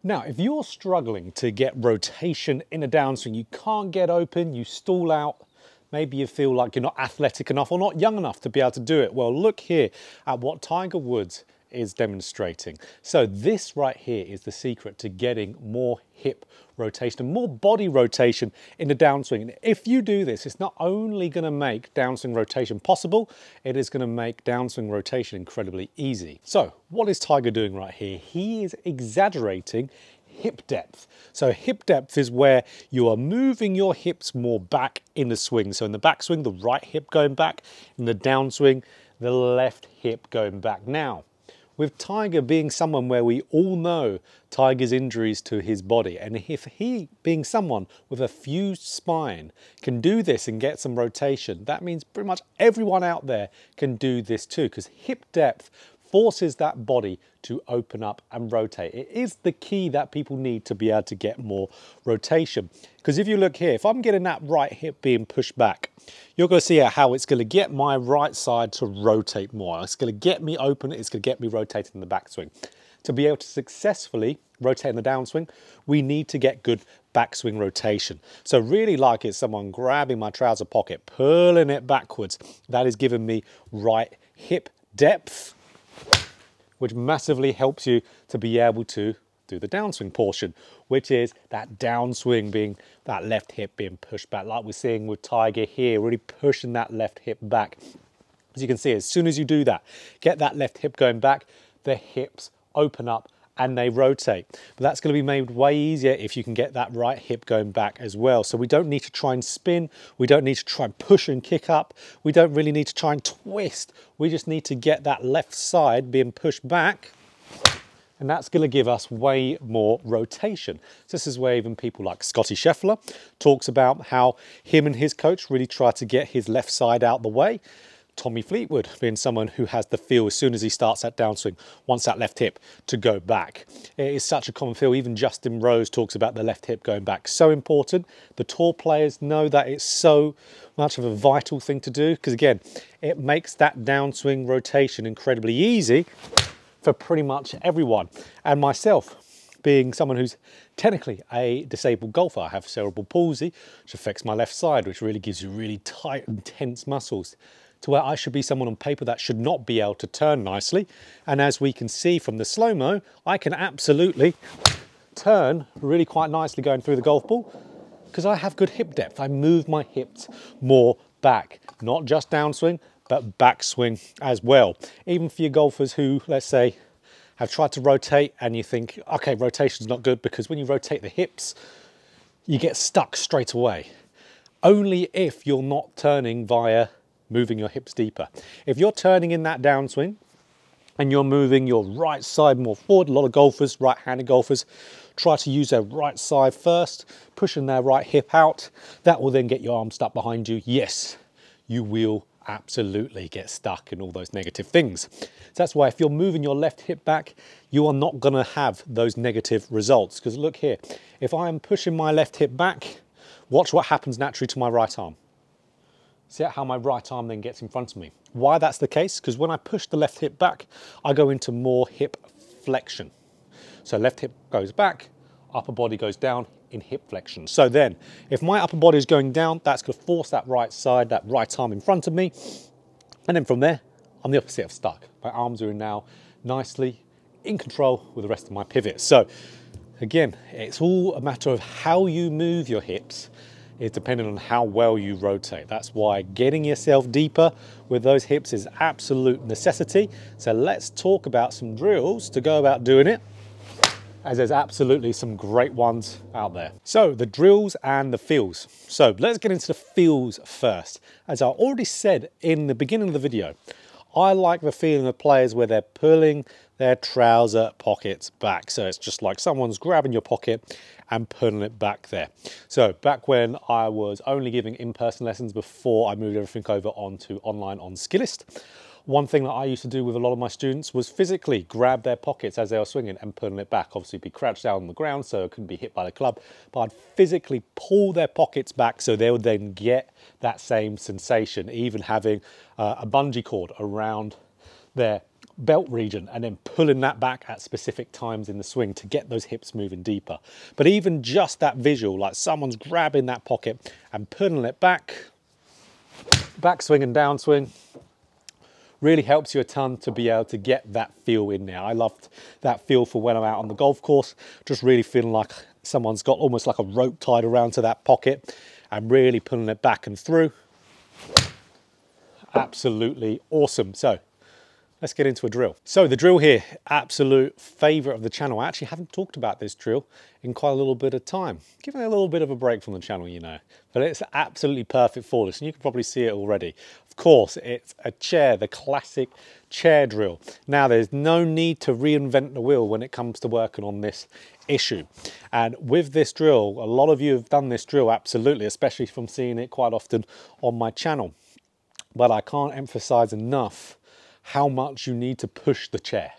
Now, if you're struggling to get rotation in a downswing, you can't get open, you stall out, maybe you feel like you're not athletic enough or not young enough to be able to do it. Well, look here at what Tiger Woods is demonstrating. So this right here is the secret to getting more hip rotation and more body rotation in the downswing. And if you do this, it's not only going to make downswing rotation possible, it is going to make downswing rotation incredibly easy. So what is Tiger doing right here? He is exaggerating hip depth. So hip depth is where you are moving your hips more back in the swing. So in the backswing, the right hip going back. In the downswing, the left hip going back. Now, with Tiger being someone where we all know Tiger's injuries to his body, and if he, being someone with a fused spine, can do this and get some rotation, that means pretty much everyone out there can do this too, because hip depth forces that body to open up and rotate. It is the key that people need to be able to get more rotation. Because if you look here, if I'm getting that right hip being pushed back, you're going to see how it's going to get my right side to rotate more. It's going to get me open, it's going to get me rotating in the backswing. To be able to successfully rotate in the downswing, we need to get good backswing rotation. So really like it's someone grabbing my trouser pocket, pulling it backwards. That is giving me right hip depth, which massively helps you to be able to do the downswing portion, which is that downswing being that left hip being pushed back, like we're seeing with Tiger here, really pushing that left hip back. As you can see, as soon as you do that, get that left hip going back, the hips open up and they rotate. But that's going to be made way easier if you can get that right hip going back as well. So we don't need to try and spin. We don't need to try and push and kick up. We don't really need to try and twist. We just need to get that left side being pushed back. And that's going to give us way more rotation. So this is where even people like Scotty Scheffler talks about how him and his coach really try to get his left side out the way. Tommy Fleetwood being someone who has the feel as soon as he starts that downswing, wants that left hip to go back. It is such a common feel. Even Justin Rose talks about the left hip going back. So important. The tour players know that it's so much of a vital thing to do because again, it makes that downswing rotation incredibly easy for pretty much everyone. And myself, being someone who's technically a disabled golfer, I have cerebral palsy, which affects my left side, which really gives you really tight and tense muscles, to where I should be someone on paper that should not be able to turn nicely. And as we can see from the slow-mo, I can absolutely turn really quite nicely going through the golf ball because I have good hip depth. I move my hips more back, not just downswing, but backswing as well. Even for your golfers who, let's say, have tried to rotate and you think, okay, rotation's not good because when you rotate the hips, you get stuck straight away. Only if you're not turning via moving your hips deeper. If you're turning in that downswing and you're moving your right side more forward, a lot of golfers, right-handed golfers, try to use their right side first, pushing their right hip out. That will then get your arm stuck behind you. Yes, you will absolutely get stuck in all those negative things. So that's why if you're moving your left hip back, you are not going to have those negative results. Because look here, if I am pushing my left hip back, watch what happens naturally to my right arm. See how my right arm then gets in front of me. Why that's the case? Because when I push the left hip back, I go into more hip flexion. So left hip goes back, upper body goes down in hip flexion. So then, if my upper body is going down, that's going to force that right side, that right arm in front of me. And then from there, I'm the opposite of stuck. My arms are now nicely in control with the rest of my pivot. So again, it's all a matter of how you move your hips. It's dependent on how well you rotate. That's why getting yourself deeper with those hips is absolute necessity. So let's talk about some drills to go about doing it, as there's absolutely some great ones out there. So the drills and the feels. So let's get into the feels first. As I already said in the beginning of the video, I like the feeling of players where they're pulling their trouser pockets back. So it's just like someone's grabbing your pocket and pulling it back there. So back when I was only giving in-person lessons before I moved everything over onto online on Skillist, one thing that I used to do with a lot of my students was physically grab their pockets as they were swinging and pulling it back. Obviously be crouched down on the ground so it couldn't be hit by the club, but I'd physically pull their pockets back so they would then get that same sensation, even having a bungee cord around their belt region and then pulling that back at specific times in the swing to get those hips moving deeper. But even just that visual, like someone's grabbing that pocket and pulling it back swing and downswing, really helps you a ton to be able to get that feel in there. I loved that feel for when I'm out on the golf course, just really feeling like someone's got almost like a rope tied around to that pocket and really pulling it back and through. Absolutely awesome. So let's get into a drill. So the drill here, absolute favorite of the channel. I actually haven't talked about this drill in quite a little bit of time. Giving it a little bit of a break from the channel, you know, but it's absolutely perfect for this, and you can probably see it already. Of course, it's a chair, the classic chair drill. Now, there's no need to reinvent the wheel when it comes to working on this issue. And with this drill, a lot of you have done this drill, absolutely, especially from seeing it quite often on my channel. But I can't emphasize enough how much you need to push the chair.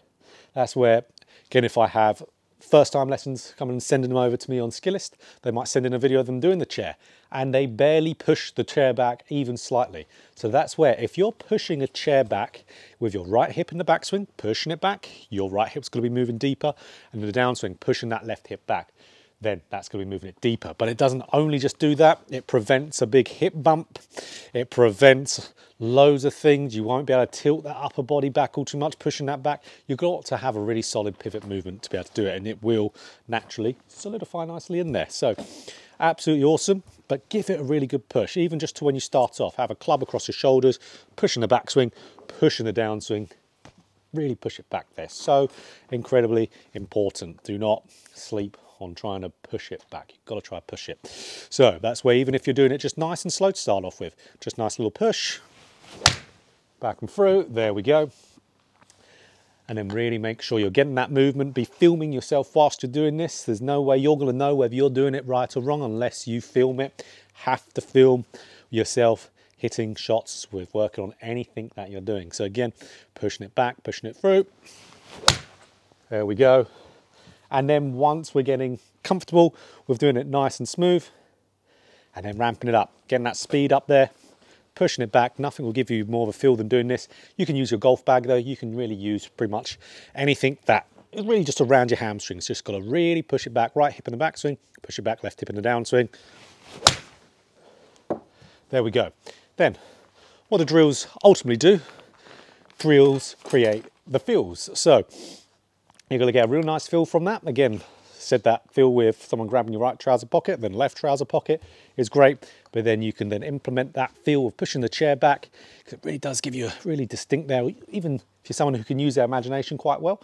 That's where, again, if I have first time lessons come and sending them over to me on Skillist, they might send in a video of them doing the chair and they barely push the chair back even slightly. So that's where, if you're pushing a chair back with your right hip in the backswing, pushing it back, your right hip's gonna be moving deeper, and in the downswing, pushing that left hip back, then that's going to be moving it deeper. But it doesn't only just do that, it prevents a big hip bump, it prevents loads of things. You won't be able to tilt that upper body back all too much, pushing that back. You've got to have a really solid pivot movement to be able to do it, and it will naturally solidify nicely in there. So absolutely awesome, but give it a really good push, even just to when you start off. Have a club across your shoulders, pushing the backswing, pushing the downswing, really push it back there. So incredibly important. Do not sleep on trying to push it back. You've got to try to push it. So that's where, even if you're doing it just nice and slow to start off with, just nice little push, back and through, there we go. And then really make sure you're getting that movement, be filming yourself whilst you're doing this. There's no way you're gonna know whether you're doing it right or wrong unless you film it. Have to film yourself hitting shots with working on anything that you're doing. So again, pushing it back, pushing it through. There we go. And then once we're getting comfortable with doing it nice and smooth, and then ramping it up, getting that speed up there, pushing it back. Nothing will give you more of a feel than doing this. You can use your golf bag though. You can really use pretty much anything that is really just around your hamstrings. Just got to really push it back, right hip in the backswing, push it back, left hip in the downswing. There we go. Then, what do drills ultimately do? Drills create the feels. So, you're going to get a real nice feel from that. Again, said that feel with someone grabbing your right trouser pocket, then left trouser pocket is great. But then you can then implement that feel of pushing the chair back. It really does give you a really distinct there. Even if you're someone who can use their imagination quite well,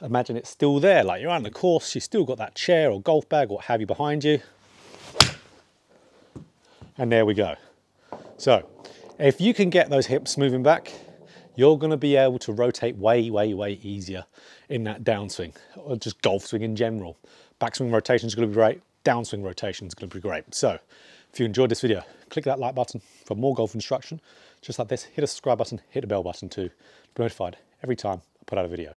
imagine it's still there. Like you're on the course, you've still got that chair or golf bag or what have you behind you. And there we go. So if you can get those hips moving back, you're going to be able to rotate way, way, way easier in that downswing, or just golf swing in general. Backswing rotation is going to be great. Downswing rotation is going to be great. So if you enjoyed this video, click that like button for more golf instruction. Just like this, hit a subscribe button, hit the bell button to be notified every time I put out a video.